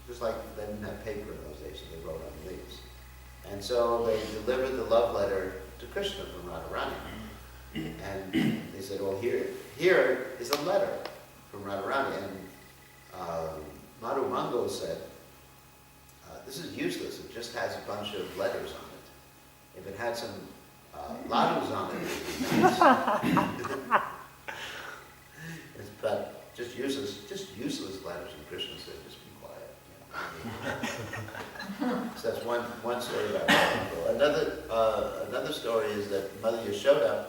just like they didn't have paper in those days, so they wrote on leaves. And so they delivered the love letter to Krishna from Radharani. And they said, well, here is a letter from Radharani. And Madhu Mangal said, this is useless. It just has a bunch of letters on it. If it had some ladus on it, it would be nice. But just useless letters. And Krishna said, just be quiet. You know. So that's one story about Madhu. Another story is that Mother Yashoda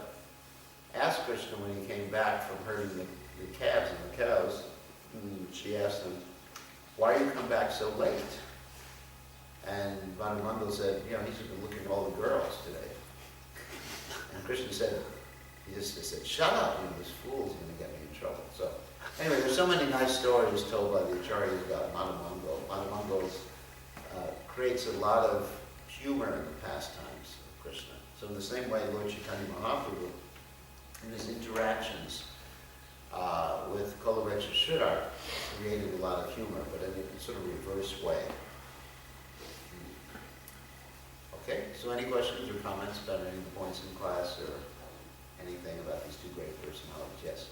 asked Krishna when he came back from herding the calves and the cows, she asked him, why do you come back so late? And Madhu Mangal said, he's just been looking at all the girls today. And Krishna said, he just said, shut up, this fool's going to get me in trouble. So anyway, there's so many nice stories told by the acharyas about Madhu Mangal. Madhu Mangal creates a lot of humor in the pastimes of Krishna. So in the same way, Lord Chaitanya Mahaprabhu, in his interactions with Kolavecha Sridhar, created a lot of humor, but in a sort of reverse way. Okay, so any questions or comments about any of the points in class or anything about these two great personalities? Yes?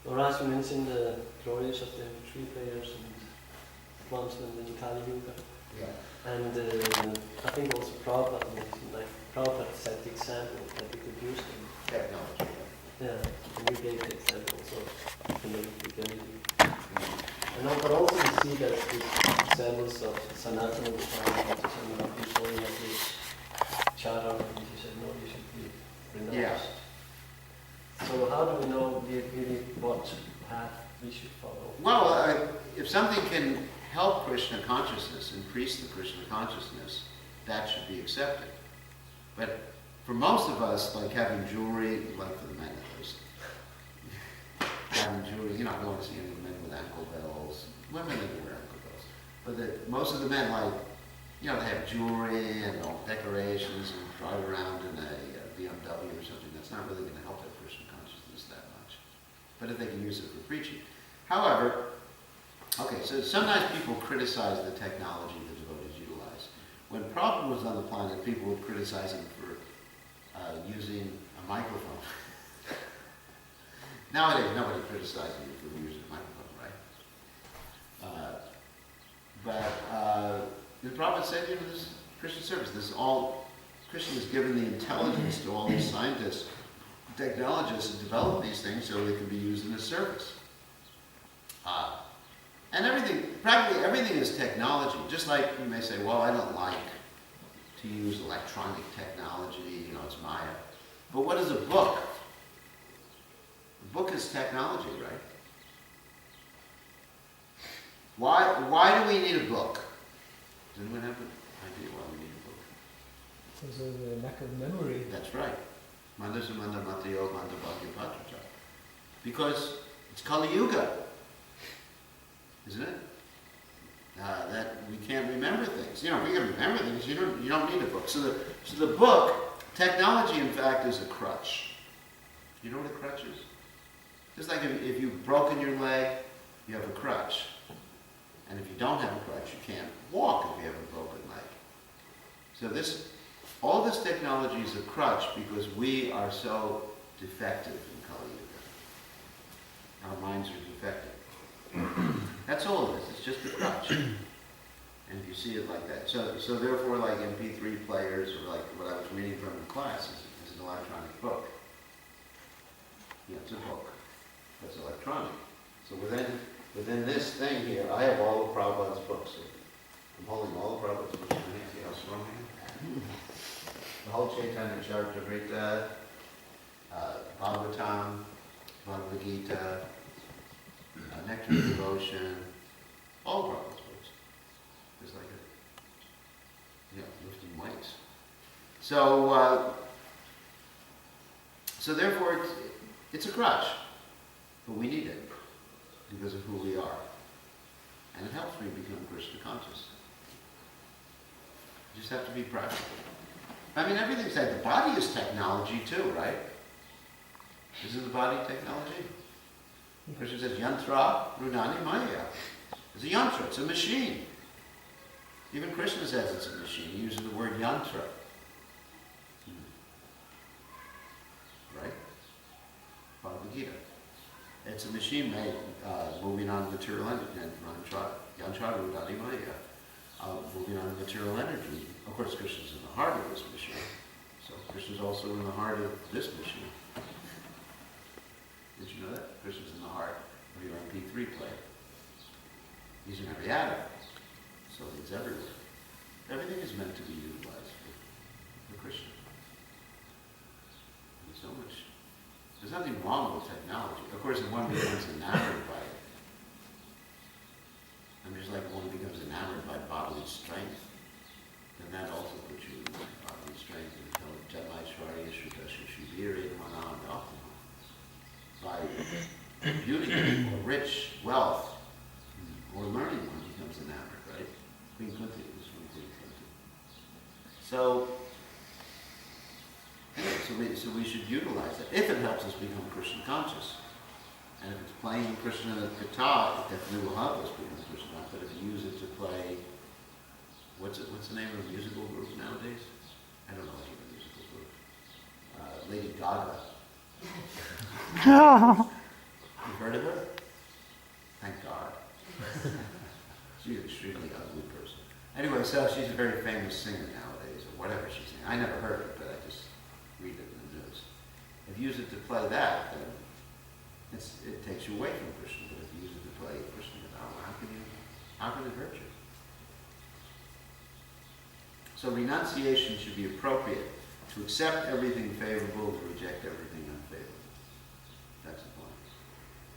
Maharaj, you mentioned the glories of the tree players and advancement in Kali Yuga. Yeah. And I think also Prabhupada mentioned, like Prabhupada set the example that we could use them. Technology. Yeah, and you gave the example also of the but also we see that the examples of Sanatana Goswami, people like this Chara, and he said, no, you should be renounced. Yeah. So how do we know really what path we should follow? Well, if something can help Krishna consciousness, increase the Krishna consciousness, that should be accepted. But for most of us, like having jewelry, like for the men at least, having jewelry, I don't want to see any men with ankle bells. Women they wear ankle bells. But most of the men like, they have jewelry and all decorations and drive around in a BMW or something. That's not really going to help their Krishna consciousness that much. But if they can use it for preaching. However, okay, so sometimes people criticize the technology the devotees utilize. When Prabhupada was on the planet, people would criticize him for using a microphone. Nowadays, nobody criticizes you for using a microphone, right? But the Prabhupada said, this is Christian service. This is all, Krishna has given the intelligence to all these scientists, technologists to develop these things so they can be used in his service. And practically everything is technology. Just like you may say, well, I don't like to use electronic technology, it's Maya. But what is a book? A book is technology, right? Why do we need a book? Does anyone have an idea why we need a book? Because of the lack of memory. That's right. Because it's Kali Yuga, isn't it? That we can't remember things. If we can remember things, you don't need a book. So the book, technology in fact is a crutch. You know what a crutch is? Just like if you've broken your leg, you have a crutch. And if you don't have a crutch, you can't walk if you have a broken leg. So all this technology is a crutch because we are so defective in Kali Yuga. Our minds are defective. That's all it is. It's just a crutch. And if you see it like that. So therefore, like MP3 players, or like what I was reading from in class, is an electronic book. It's a book. It's electronic. So within this thing here, I have all of Prabhupada's books. I'm holding all of Prabhupada's books. See how strong I am? The whole Chaitanya Charitamrita, Bhagavatam, Bhagavad Gita, Nectar of Devotion, all of Prabhupada's books. It's like lifting weights. So therefore, it's a crutch, but we need it because of who we are. And it helps me become Krishna conscious. You just have to be practical. I mean, everything's like, the body is technology too, right? Isn't the body technology? Krishna says, yantra runani maya. It's a yantra, it's a machine. Even Krishna says it's a machine. He uses the word yantra. Right? Bhagavad Gita. It's a machine made moving on material energy. Yantra Rudadivaya. Moving on material energy. Of course, Krishna's in the heart of this machine. So Krishna's also in the heart of this machine. Did you know that? Krishna's in the heart of your MP3 player. He's in every atom. So he's everywhere. Everything is meant to be utilized for Krishna. There's so much. There's nothing wrong with technology. Of course, if one becomes enamored by it, and just like one becomes enamored by bodily strength, then that also puts you in bodily strength. And tell Jamaishwari Shudasha Shubiri and on and off. By beauty or rich wealth or learning, one becomes enamored, right? Queen Kunti was from Queen Kunti. So we should utilize it if it helps us become Krishna conscious. And if it's playing Krishna guitar, it definitely will help us become Krishna. But if you use it to play, what's the name of a musical group nowadays? I don't know any of a musical group. Lady Gaga. You've heard of her? Thank God. She's an extremely ugly person. Anyway, so she's a very famous singer nowadays, or whatever she's singing. I never heard it, but I just read it in the news. If you use it to play that, then it takes you away from Krishna. But if you use it to play Krishna, how can it hurt you? So renunciation should be appropriate. To accept everything favorable, to reject everything unfavorable. That's the point.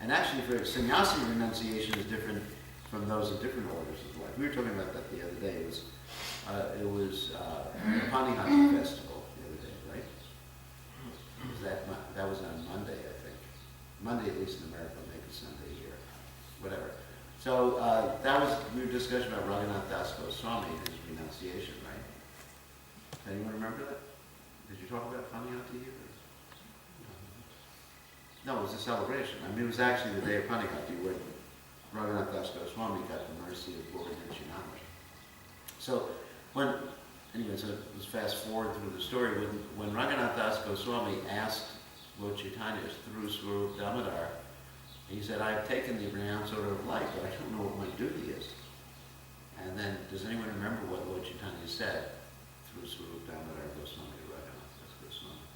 And actually, for sannyasi, renunciation is different from those in different orders of life. We were talking about that the other day. It was the Panihati festival the other day, right? That was on Monday, I think. Monday, at least in America, maybe Sunday here, whatever. So we were discussing about Raghunath Das Goswami and his renunciation, right? Anyone remember that? Did you talk about Panihati here? No, it was a celebration. I mean, it was actually the day of Panihati when Raghunath Das Goswami got the mercy of Lord Nityananda. So let's fast forward through the story. When Raghunath Das Goswami asked Lord Chaitanya through Swarup Damodar, he said, I've taken the renowned order of life, but I don't know what my duty is. And then, does anyone remember what Lord Chaitanya said through Swarup Damodar Goswami to Raghunath Das Goswami?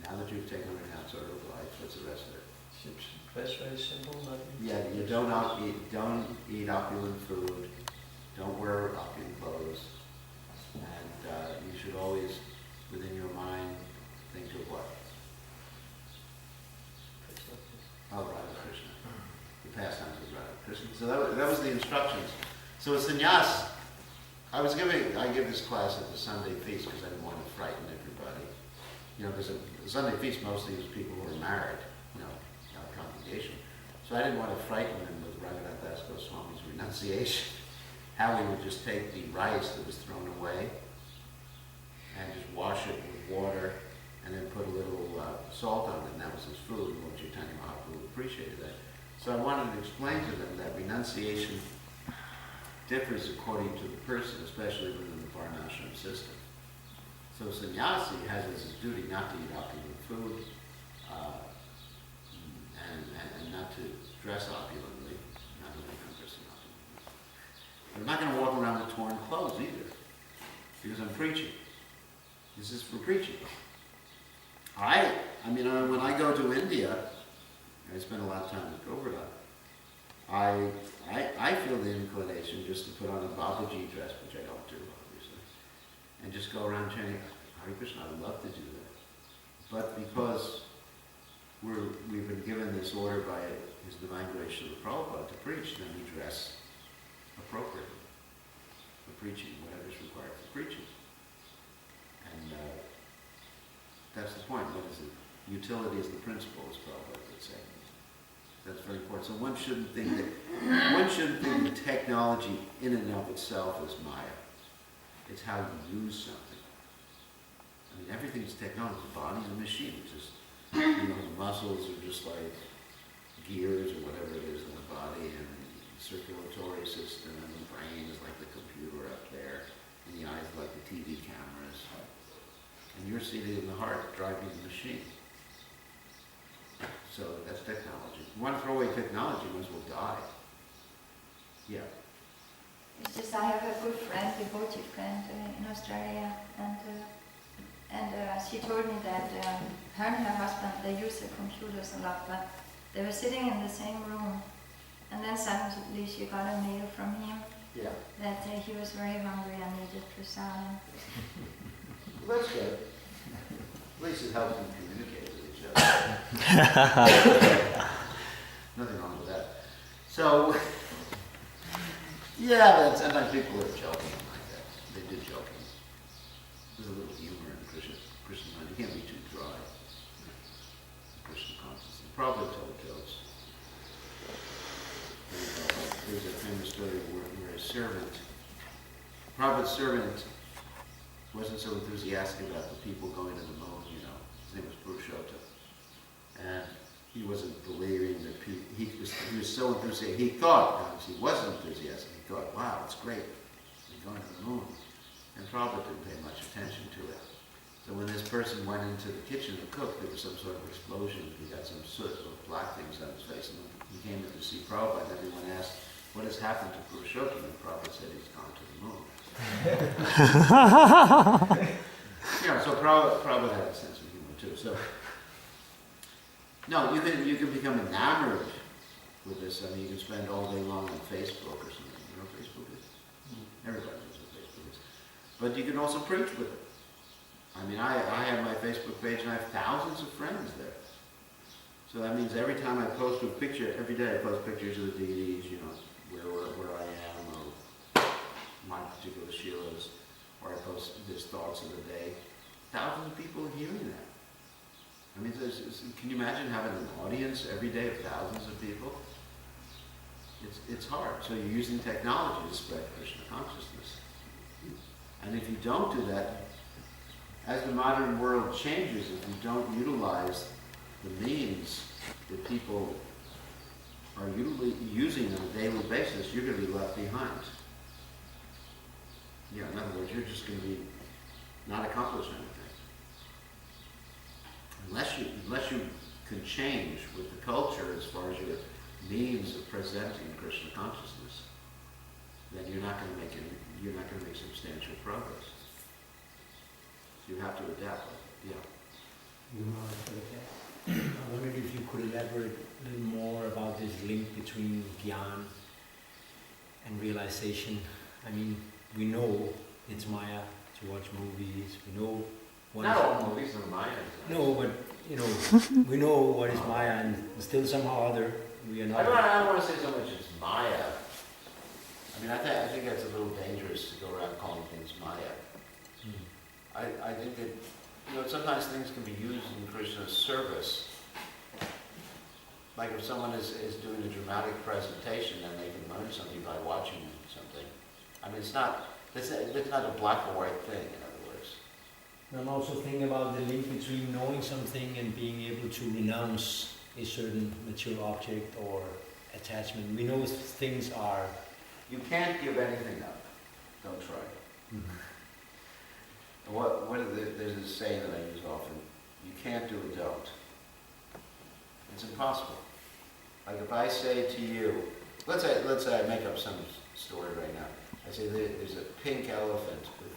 Now that you've taken the renowned order of life, what's the rest of it? That's very simple. Yeah, you don't eat opulent food, don't wear opulent clothes, and you should always, within your mind, think of what? Oh, Radha Krishna. The pastimes of Radha Krishna. So that was the instructions. So a sannyas, I give this class at the Sunday feast because I didn't want to frighten everybody. You know, because the Sunday feast mostly was people who were married, our congregation. So I didn't want to frighten them with Raghunath Das Goswami's renunciation. How he would just take the rice that was thrown away and just wash it with water and then put a little salt on it, and that was his food. Lord Chaitanya Mahaprabhu appreciated that. So I wanted to explain to them that renunciation differs according to the person, especially within the Varnashram system. So sannyasi has as his duty not to eat opulent food and not to dress opulently, not to become dressing opulently. But I'm not going to walk around with torn clothes either, because I'm preaching. This is for preaching. When I go to India, I spend a lot of time with Govardhan. I feel the inclination just to put on a Babaji dress, which I don't do, obviously, and just go around chanting Hare Krishna. I would love to do that. But because we've been given this order by His Divine Grace Srila Prabhupada to preach, then we dress appropriately for preaching, whatever is required for preaching. And that's the point. What is it? Utility is the principle, as Prabhupada would say. That's very important. So one shouldn't think that technology in and of itself is Maya. It's how you use something. I mean, everything's technology. The body's a machine. It's just, the muscles are just like gears or whatever it is in the body, and the circulatory system, and the And you're seated in the heart, driving the machine. So that's technology. You want to throw away technology, you might as well die. Yeah. It's just I have a good friend, devotee friend in Australia, and she told me that her and her husband, they use the computers a lot, but they were sitting in the same room, and then suddenly she got a mail from him that he was very hungry and needed prasadam. Well, that's good. At least it helps them communicate with each other. Nothing wrong with that. So, yeah, but sometimes people are joking like that. They do joking. There's a little humor in Krishna mind. You can't be too dry. Krishna consciousness. Probably told jokes. There's a famous story where a servant, Prabhupada's servant, wasn't so enthusiastic about the people going to the moon, you know. His name was Purushottam. And he wasn't believing that he was so enthusiastic. He thought, he wasn't enthusiastic. He thought, wow, it's great. We're going to the moon. And Prabhupada didn't pay much attention to it. So when this person went into the kitchen to cook, there was some sort of explosion. He got some soot or black things on his face. And he came in to see Prabhupada, and everyone asked, what has happened to Purushottam? And Prabhupada said he's gone to the moon. So Prabhupada had a sense of humor too. So no, you can become enamored with this. I mean, you can spend all day long on Facebook or something. You know what Facebook is? Everybody knows what Facebook is. But you can also preach with it. I mean, I have my Facebook page and I have thousands of friends there. So that means every time I post a picture, every day I post pictures of the deities, you know, where I am, or my particular shilas, or I post these thoughts of the day. Thousands of people are hearing that. I mean, can you imagine having an audience every day of thousands of people? It's hard. So you're using technology to spread Krishna consciousness. And if you don't do that, as the modern world changes, if you don't utilize the means that people are using on a daily basis, you're going to be left behind. Yeah, in other words, you're just going to be not accomplish anything. Unless you can change with the culture as far as your means of presenting Krishna consciousness, then you're not going to make substantial progress. So you have to adapt. Yeah. I wondered if you could elaborate a little more about this link between Gyan and realization. I mean, we know it's Maya to watch movies. We know what not all movies are Maya. No, but you know, we know what is Maya, and still somehow or other we are not. I don't want to say so much it's Maya. I mean, I think that's a little dangerous to go around calling things Maya. I think that, you know, sometimes things can be used in Krishna's service. Like if someone is doing a dramatic presentation, then they can learn something by watching something. I mean, it's not a black or white thing, in other words. I'm also thinking about the link between knowing something and being able to renounce a certain material object or attachment. We know things are... You can't give anything up. Don't try. There's this saying that I use often. You can't do a don't. It's impossible. Like if I say to you, let's say I make up some story right now. I say there's a pink elephant with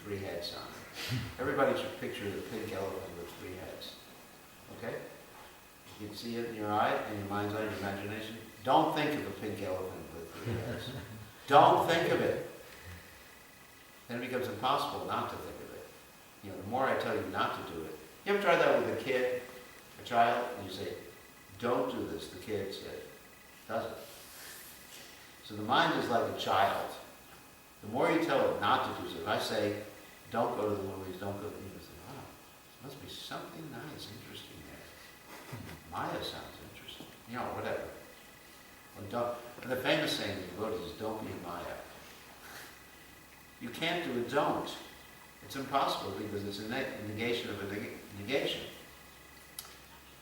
3 heads on it. Everybody should picture the pink elephant with 3 heads. Okay? You can see it in your eye, in your mind's eye, your imagination. Don't think of a pink elephant with 3 heads. Don't think of it. Then it becomes impossible not to think of it. You know, the more I tell you not to do it. You ever try that with a kid, a child, and you say, don't do this, the kid does it. So the mind is like a child. The more you tell it not to do so, if I say, don't go to the movies, don't go to the movies, say, wow, there must be something nice, interesting there. Maya sounds interesting. You know, whatever. And the famous saying in the devotees is, don't be a Maya. You can't do a don't. It's impossible because it's a negation of a negation.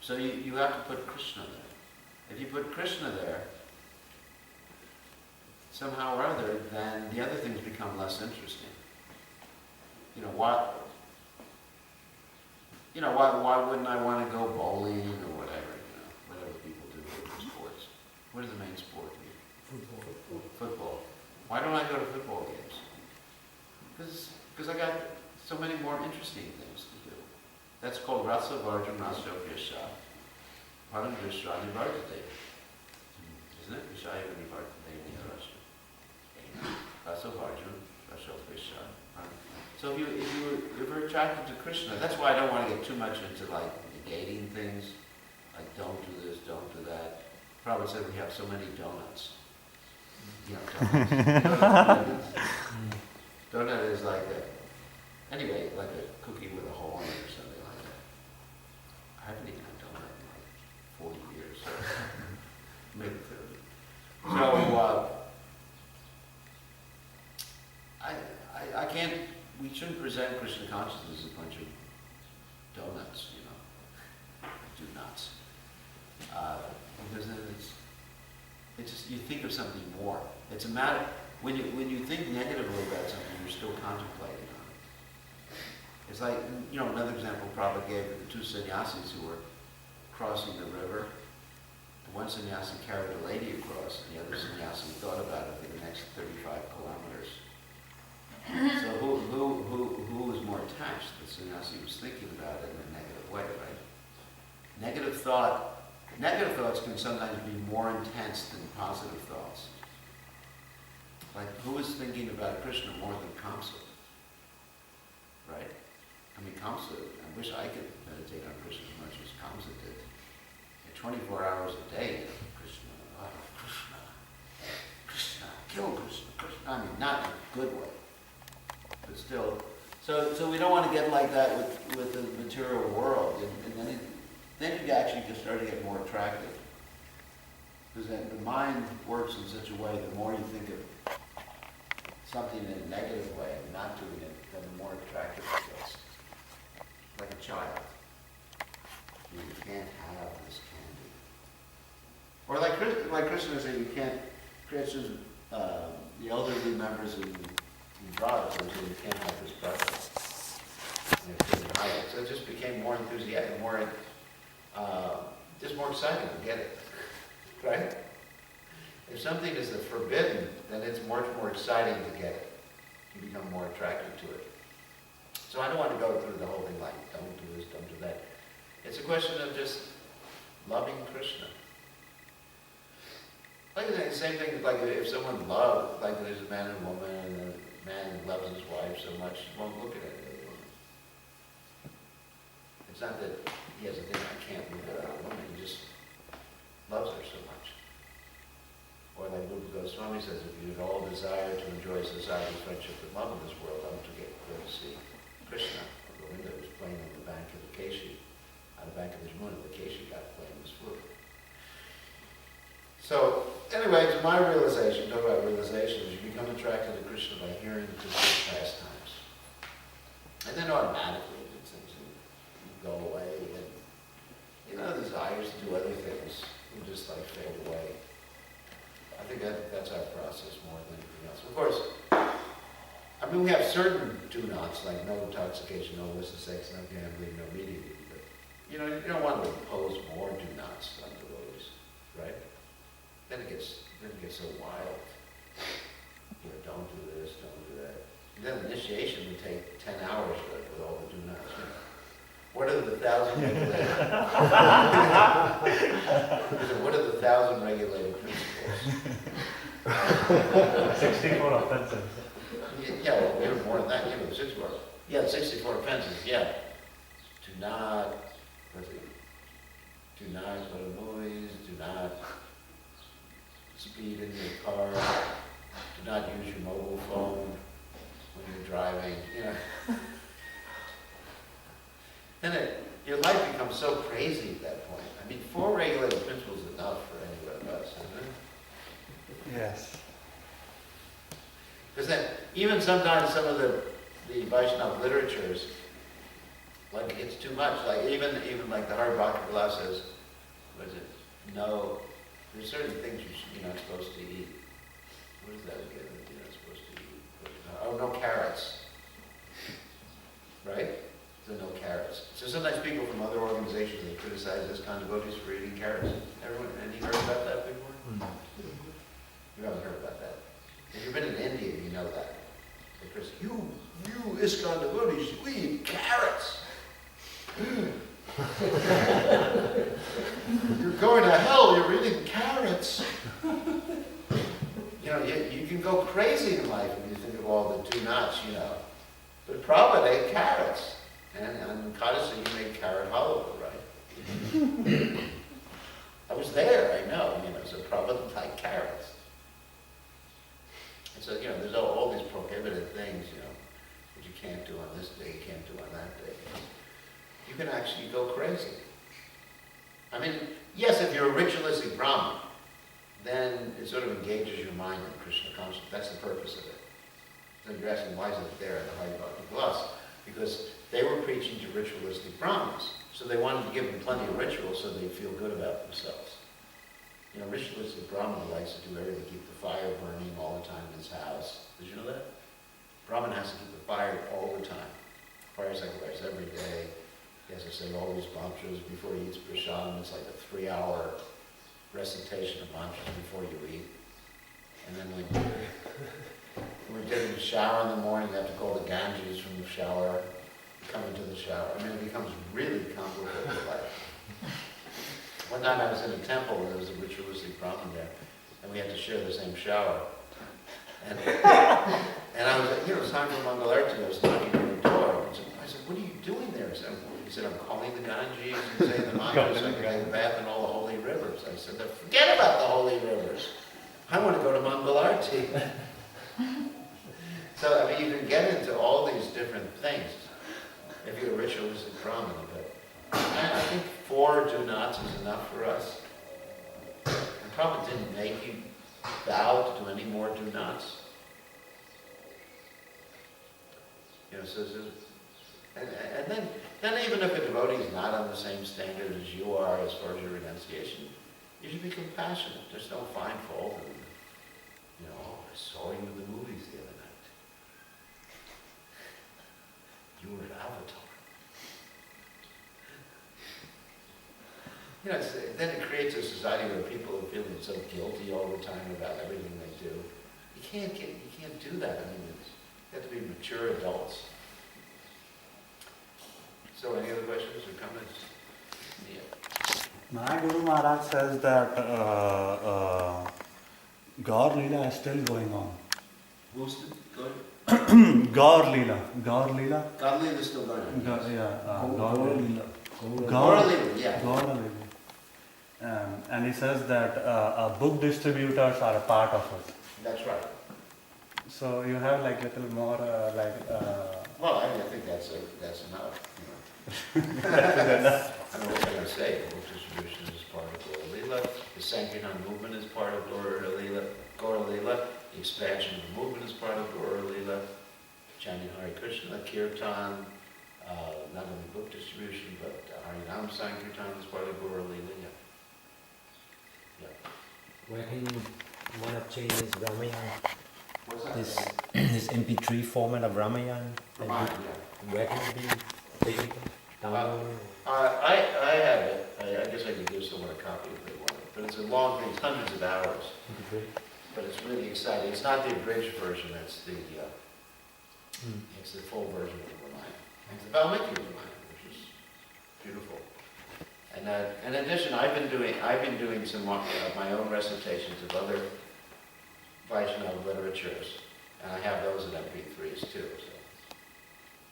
So you have to put Krishna there. If you put Krishna there, somehow or other, then the other things become less interesting. You know, you know, why wouldn't I want to go bowling or whatever, you know, whatever people do for sports. What is the main sport here? Football. Football. Why don't I go to football games? Because I got so many more interesting things to do. That's called Rasa Varjan Rasa Vyasha. Param Vishrani Vartate. Isn't it? Vishayavani Vartate in Russia. Rasa Varjan Rasa Vyasha. So if you were attracted to Krishna, that's why I don't want to get too much into like negating things, like don't do this, don't do that. Prabhupada said we have so many donuts. You know, donuts. Donut is like anyway, like a cookie with a hole in it or something like that. I haven't eaten a donut in like 40 years, maybe 30. So I can't. We shouldn't present Krishna consciousness as a bunch of donuts, you know, do nuts, because then it's just you think of something more. It's a matter when you think negatively about something, you're still contemplating on it. It's like, you know, another example Prabhupada gave of the two sannyasis who were crossing the river. The one sannyasi carried a lady across, and the other sannyasi thought about it for the next 35 kilometers. So who was more attached? The sannyasi was thinking about it in a negative way, right? Negative thoughts can sometimes be more intense than positive thoughts. Like, who is thinking about Krishna more than Kamsa? Right? I mean, Kamsa, I wish I could meditate on Krishna as much as Kamsa did. And 24 hours a day, Krishna, Krishna, kill Krishna, Krishna. I mean, not in a good way, but still. So we don't want to get like that with the material world, and then you actually can start to get more attractive. Because then the mind works in such a way, the more you think of something in a negative way and not doing it, then the more attractive it gets. Like a child. You can't have this candy. Or like Krishna said, you can't, Krishna's, the elderly members in Braj, so you can't have this breakfast. So it just became more enthusiastic, just more exciting to get it. Right? If something is forbidden, then it's much more exciting to get it. You become more attracted to it. So I don't want to go through the whole thing like, don't do this, don't do that. It's a question of just loving Krishna. Like the same thing, like if someone loves, like there's a man and a woman, and the man loves his wife so much, he won't look at any other woman. It's not that he has a thing, I can't look at a woman, he just loves her so much. Or like Goswami says, if you had all desire to enjoy society's friendship and love in this world, I want to go to see Krishna. Govinda was playing on the bank of the Keshi, on the bank of the Jamuna, the Keshi got playing his flute. So, anyway, to my realization, talk about realizations, you become attracted to Krishna by hearing Krishna's pastimes. And then automatically, you go away, and desires to do other things will just like fade away. I think that's our process more than anything else. Of course, I mean, we have certain do-nots, like no intoxication, no illicit sex, no gambling, no meat eating, but you don't want to impose more do-nots on devotees, right? Then it gets so wild. Don't do this, don't do that. And then initiation would take 10 hours with all the do-nots. What are the 1,000 regulated? What are the 1,000 regulated principles? 64 offenses. Yeah, well, we have more than that. 64. Yeah, 64 offenses. Yeah. Do not go to movies. Do not speed in your car. Do not use your mobile phone when you're driving. Then your life becomes so crazy at that point. I mean, 4 regulated principles is enough for any of us, isn't it? Yes. Because then, even sometimes some of the Vaishnava literatures, like it's too much. Like even like the Har Bhakti Vilas says, what is it? No, there's certain things you're not supposed to eat. What is that again that you're not supposed to eat? Oh, no carrots. Right? So no carrots. So sometimes people You haven't heard about that. If you've been in India, you know that. Because you ISKCON devotees, we eat carrots. You're going to hell, you're eating carrots. You know, you can go crazy in life when you think of all the do-nots, you know. But Prabhupada ate carrots. And on Kadasi, you made carrot halwa, right? I was there, I know, you know, so Prabhupada liked carrots. And so, you know, there's all these prohibited things, you know, that you can't do on this day, you can't do on that day. You can actually go crazy. I mean, yes, if you're a ritualistic Brahmin, then it sort of engages your mind in Krishna consciousness. That's the purpose of it. So you're asking, why is it there in the Hari Bhakti Gloss? Because they were preaching to ritualistic Brahmins. So they wanted to give them plenty of rituals so they'd feel good about themselves. You know, ritualistic Brahmin likes to do everything, keep the fire burning all the time in his house. Did you know that? Brahmin has to keep the fire all the time. Fire sacrifice every day. He has to say all these mantras before he eats prasadam. It's like a 3-hour recitation of mantras before you eat. And then when we're taking a shower in the morning, you have to call the Ganges from the shower. You come into the shower. I mean, it becomes really complicated life. One time I was in a temple, and there was a ritualistic Brahmin there, and we had to share the same shower. And I was, you know, it was time for Mangalarti. I was knocking on the door. I said, what are you doing there? He said, I'm calling the Ganges and saying the mantras so I can take a bath in all the holy rivers. I said, forget about the holy rivers. I want to go to Mangalarti. So, I mean, you can get into all these different things if you're a ritualistic Brahmin, but I think 4 do-nots is enough for us. And Prabhupada didn't make you vow to do any more do-nots. You know, and then even if a devotee is not on the same standard as you are as far as your renunciation, you should be compassionate. Just don't find fault in, you know, oh, I saw you in the movies the other night. You were at Avatar. You know, then it creates a society where people are feeling so guilty all the time about everything they do. You can't do that. I mean, you have to be mature adults. So, any other questions or comments? Yeah. My Guru Maharaj says that Gaur Leela is still going on. Who's the good? Gaur Leela. Gaur Leela? God Leela is still going on. Gaur Leela. Gaur Leela, yeah. Gaur Leela. And he says that book distributors are a part of it. That's right. So you have like little more Well, I mean, I think that's enough. You know. I don't know what I'm going to say. The book distribution is part of Gaur Leela. The Sankirtan movement is part of Gaur Leela. The expansion of the movement is part of Gaur Leela. Chanting Hare Krishna, Kirtan, not only book distribution, but Harinam Sankirtan is part of Gaur Leela. Yeah. Where can one obtain this Ramayana? What's that? This MP3 format of Ramayana? Ramayana, yeah. Where can it be taken? Downloaded? I have it. I guess I could give someone a copy if they want it. But it's a long thing, it's hundreds of hours. But it's really exciting. It's not the abridged version, it's the full version of the Ramayana. It's the Valmiki Ramayana, which is beautiful. And in addition, I've been doing some of my own recitations of other Vaishnava literatures, and I have those in MP3s too. So.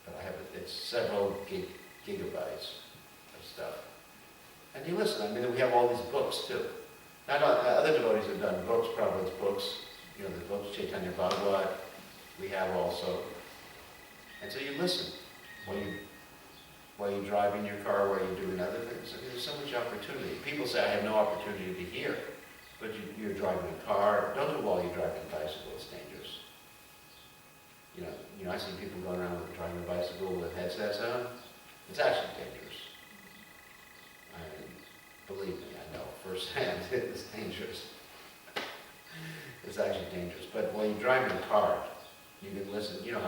But I have it's several gigabytes of stuff. And you listen. I mean, we have all these books too. Not other devotees have done books, Prabhupada's books. You know, the books Chaitanya Bhagavat. We have also. And so you listen while you drive in your car, while you're doing other things. I mean, there's so much opportunity. People say, I have no opportunity to hear. But you're driving a car. Don't do it while you're driving a bicycle. It's dangerous. You know, I see people going around driving a bicycle with headsets on. It's actually dangerous. I mean, believe me, I know firsthand it's dangerous. It's actually dangerous. But while you're driving a car, you can listen. You know,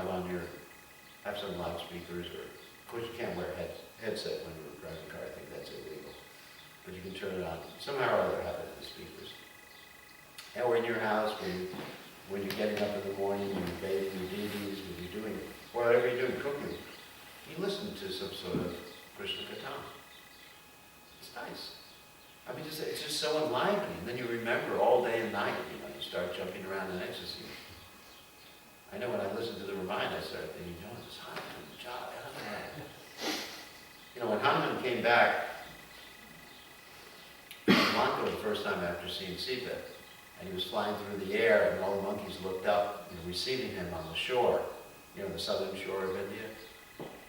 have some loudspeakers, or of course you can't wear a headset when you're driving a car. I think that's illegal. But you can turn it on. Somehow or other have it in the speakers. or in your house, when you're getting up in the morning, when you're bathing your deities, when you're doing whatever you're doing, cooking, you listen to some sort of Krishna Katha. It's nice. I mean, it's just so enlivening. Then you remember all day and night, you know, you start jumping around in ecstasy. I know when I listen to the Ramayana, I start thinking, oh, this Hanuman, Jai, Hanuman. You know, when Hanuman came back from Lanka the first time after seeing Sita, and he was flying through the air, and all the monkeys looked up, you know, receiving him on the shore, you know, the southern shore of India.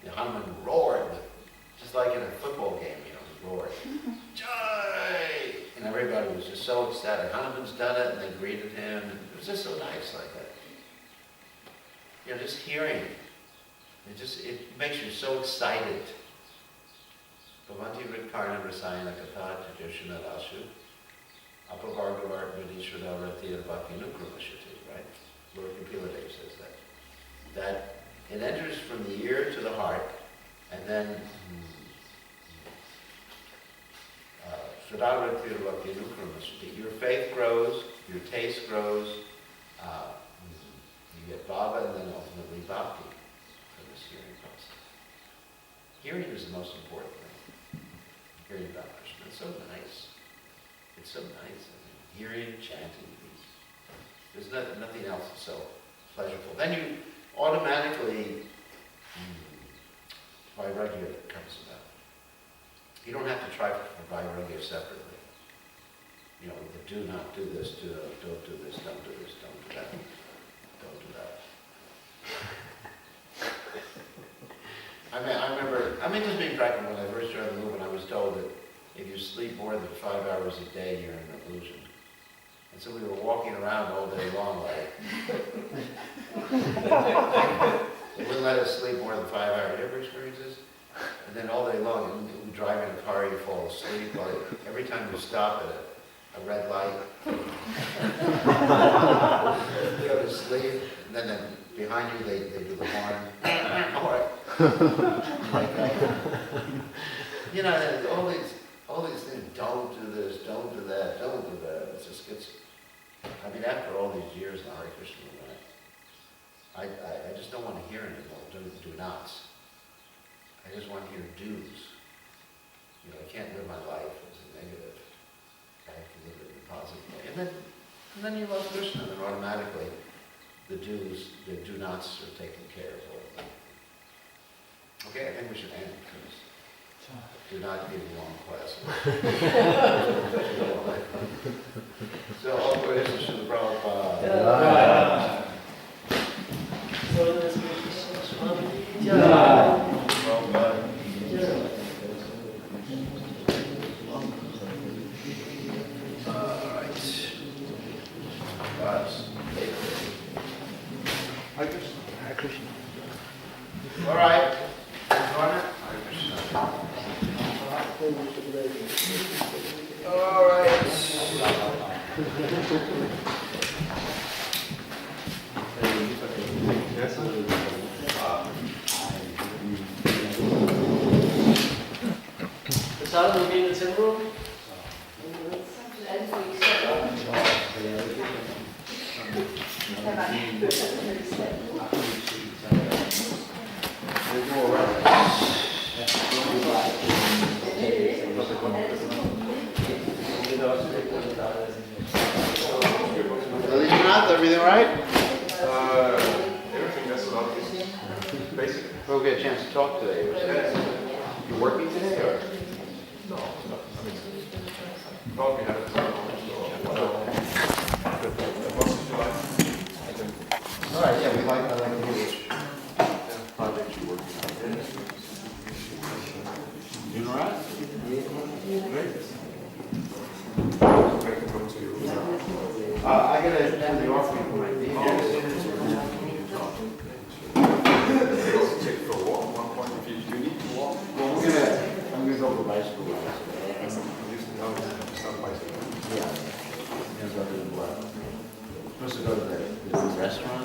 The Hanuman roared, just like in a football game, you know, he roared, Jai! And everybody was just so ecstatic. Hanuman's done it, and they greeted him, and it was just so nice like that. You know, just hearing, it makes you so excited. Bhavanti Ritkarna Rasayana Katha Tajoshana Rasu Apavargavar Vidishvada Ratira Bhaktinukramashati, right? Lord Kapila says that. That it enters from the ear to the heart, and then Sadaratira Bhaktinukramashati. Your faith grows, your taste grows, you get bhava, and then ultimately bhakti from this hearing process. Hearing is the most important thing. Hearing about Krishna. It's so nice. It's so nice. I mean, hearing, chanting. There's nothing else that's so pleasurable. Then you automatically, Vairagya comes about. You don't have to try for Vairagya separately. You know, the do not do this, don't do this, don't do this, don't do that. Don't do that. I remember, just being practical, when I first joined the movement, I was told that if you sleep more than 5 hours a day, you're in an illusion. And so we were walking around all day long, like, they wouldn't let us sleep more than 5 hours. You ever experienced this? And then all day long, we drive in a car, you fall asleep. Like, every time you stop at a red light, you go to sleep, and then behind you they do the horn. All right. You know, all these things, don't do this, don't do that, don't do that. It just gets, I mean, after all these years in the Hare Krishna movement, I just don't want to hear anymore do nots. I just want to hear do's. You know, I can't live my life as a negative. I have to live it in a positive way. And then you love Krishna, and then automatically the do's, the do nots are taken care of. Okay, I think we should end because do not give a long class. So, all praise to Srila Prabhupada. Hare Krishna. All right. All right. Prasadam will be in the tin room. Everything all right? Everything that's about basically. We'll get a chance to talk today. You working today or? No. I mean, not we have a time. All right, yeah, I like to hear which project you're working on. Doing all right? Great. Great to come to you. I gotta do the offering for my DJ. Take for a walk, 1 point. If you need to walk, Well, I'm gonna go for bicycle rides. just now some bicycle. Yeah. I'm gonna go to the, supposed to go to the restaurant.